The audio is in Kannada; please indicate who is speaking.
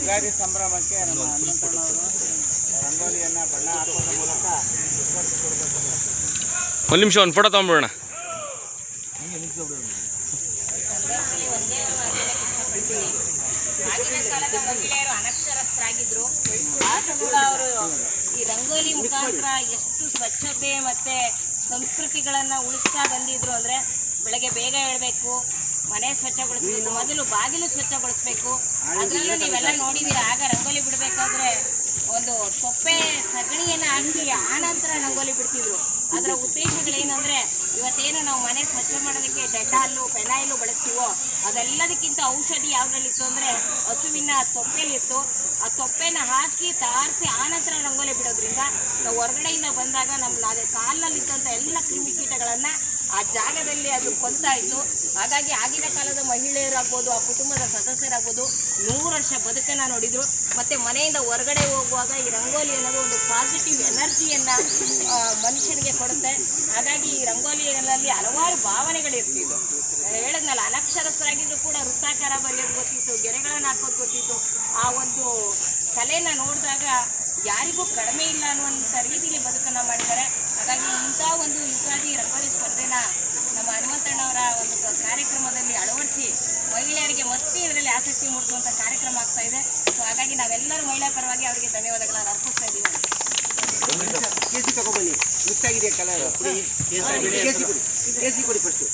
Speaker 1: ಯುಗಾದಿ ಸಂಭ್ರಮಕ್ಕೆ ನಮ್ಮ ಹನುಮಂತಣ್ಣವರು ರಂಗೋಲಿಯನ್ನು ಬಣ್ಣ ಹಾಕೋದ್ರ ಮೂಲಕ
Speaker 2: ಒಂದು ನಿಮಿಷ ಒಂದು ಫೋಟೋ ತೊಗೊಂಡ್ಬಿಡೋಣ.
Speaker 3: ಆಗಿನ ಕಾಲದ ಮಹಿಳೆಯರು ಅನಕ್ಷರಸ್ಥರಾಗಿದ್ರು. ಆದರೂ ಕೂಡ ಅವರು ಈ ರಂಗೋಲಿ ಮುಖಾಂತರ ಎಷ್ಟು ಸ್ವಚ್ಛತೆ ಮತ್ತು ಸಂಸ್ಕೃತಿಗಳನ್ನು ಉಳಿಸ್ತಾ ಬಂದಿದ್ರು ಅಂದರೆ, ಬೆಳಗ್ಗೆ ಬೇಗ ಏಳಬೇಕು, ಮನೆ ಸ್ವಚ್ಛಗೊಳಿಸ್ಬೇಕು, ಮೊದಲು ಬಾಗಿಲು ಸ್ವಚ್ಛಗೊಳಿಸ್ಬೇಕು. ಅದರಲ್ಲೂ ನೀವೆಲ್ಲ ನೋಡಿದ್ದೀರ, ಆಗ ರಂಗೋಲಿ ಬಿಡಬೇಕಾದ್ರೆ ಒಂದು ತೊಪ್ಪೆ ಸಗಣಿಯನ್ನು ಹಾಕಿ ಆನಂತರ ರಂಗೋಲಿ ಬಿಡ್ತಿದ್ರು. ಅದರ ಉದ್ದೇಶಗಳೇನೆಂದರೆ, ಇವತ್ತೇನು ನಾವು ಮನೆ ಸ್ವಚ್ಛ ಮಾಡೋದಕ್ಕೆ ಡೆಟಾಲು ಫೆನೈಲು ಬಳಸ್ತೀವೋ ಅದೆಲ್ಲದಕ್ಕಿಂತ ಔಷಧಿ ಯಾವುದ್ರಲ್ಲಿತ್ತು ಅಂದರೆ ಹಸುವಿನ ತೊಪ್ಪೆಲಿತ್ತು. ಆ ತೊಪ್ಪೆನ ಹಾಕಿ ತಾರಿಸಿ ಆನಂತರ ರಂಗೋಲಿ ಬಿಡೋದ್ರಿಂದ ನಾವು ಹೊರಗಡೆಯಿಂದ ಬಂದಾಗ ಅದೇ ಕಾಲಿನಲ್ಲಿದ್ದಂಥ ಎಲ್ಲ ಕ್ರಿಮಿಕೀಟಗಳನ್ನು ಆ ಜಾಗದಲ್ಲಿ ಅದು ಕೊಲ್ತಾ ಇತ್ತು. ಹಾಗಾಗಿ ಆಗಿನ ಕಾಲದ ಮಹಿಳೆಯರಾಗ್ಬೋದು, ಆ ಕುಟುಂಬದ ಸದಸ್ಯರಾಗ್ಬೋದು 100 ವರ್ಷ ಬದುಕನ್ನು ನೋಡಿದರು. ಮತ್ತು ಮನೆಯಿಂದ ಹೊರಗಡೆ ಹೋಗುವಾಗ ಈ ರಂಗೋಲಿ ಅನ್ನೋದು ಒಂದು ಪಾಸಿಟಿವ್ ಎನರ್ಜಿಯನ್ನು ಮನುಷ್ಯನಿಗೆ ಕೊಡುತ್ತೆ. ಹಾಗಾಗಿ ಈ ರಂಗೋಲಿಯಲ್ಲಿ ಹಲವಾರು ಭಾವನೆಗಳಿರ್ತಿದ್ವು. ಹೇಳಿದ್ನಲ್ಲ, ಅನಕ್ಷರಸ್ಥರಾಗಿದ್ರು ಕೂಡ ವೃತ್ತಾಕಾರ ಬರೆಯೋದು ಗೊತ್ತಿತ್ತು, ಗೆರೆಗಳನ್ನು ಹಾಕೋದು ಗೊತ್ತಿತ್ತು. ಆ ಒಂದು ಕಲೆಯನ್ನು ನೋಡಿದಾಗ ಯಾರಿಗೂ ಕಡಿಮೆ ಇಲ್ಲ ಅನ್ನುವಂಥ ರೀತಿಯಲ್ಲಿ ಬದುಕನ್ನು ಮಾಡಿದ್ದಾರೆ. ಹಾಗಾಗಿ ಇಂಥ ಒಂದು ಯುಗಾದಿ ರಂಗೋಲಿ ಸ್ಪರ್ಧೆನ ನಮ್ಮ ಹನುಮಂತಣ್ಣವರ ಒಂದು ಕಾರ್ಯಕ್ರಮದಲ್ಲಿ ಅಳವಡಿಸಿ ಮಹಿಳೆಯರಿಗೆ ಮತ್ತೆ ಇದರಲ್ಲಿ ಆಸಕ್ತಿ ಮೂಡಿಸುವಂಥ ಕಾರ್ಯಕ್ರಮ ಆಗ್ತಾ ಇದೆ. ಸೊ ಹಾಗಾಗಿ ನಾವೆಲ್ಲರೂ ಮಹಿಳಾ ಪರವಾಗಿ ಅವರಿಗೆ ಧನ್ಯವಾದಗಳನ್ನು ಅರ್ಪಿಸ್ತಾ ಇದ್ದೀವಿ.
Speaker 1: ಕೇಸಿ ತಗೊಬನ್ನಿ, ಮಿಕ್ಸ್ ಆಗಿದೆ ಕಲರ್. ಕೇಸಿ ಕೊಡಿ, ಕೇಸಿ ಕೊಡಿ ಫಸ್ಟು.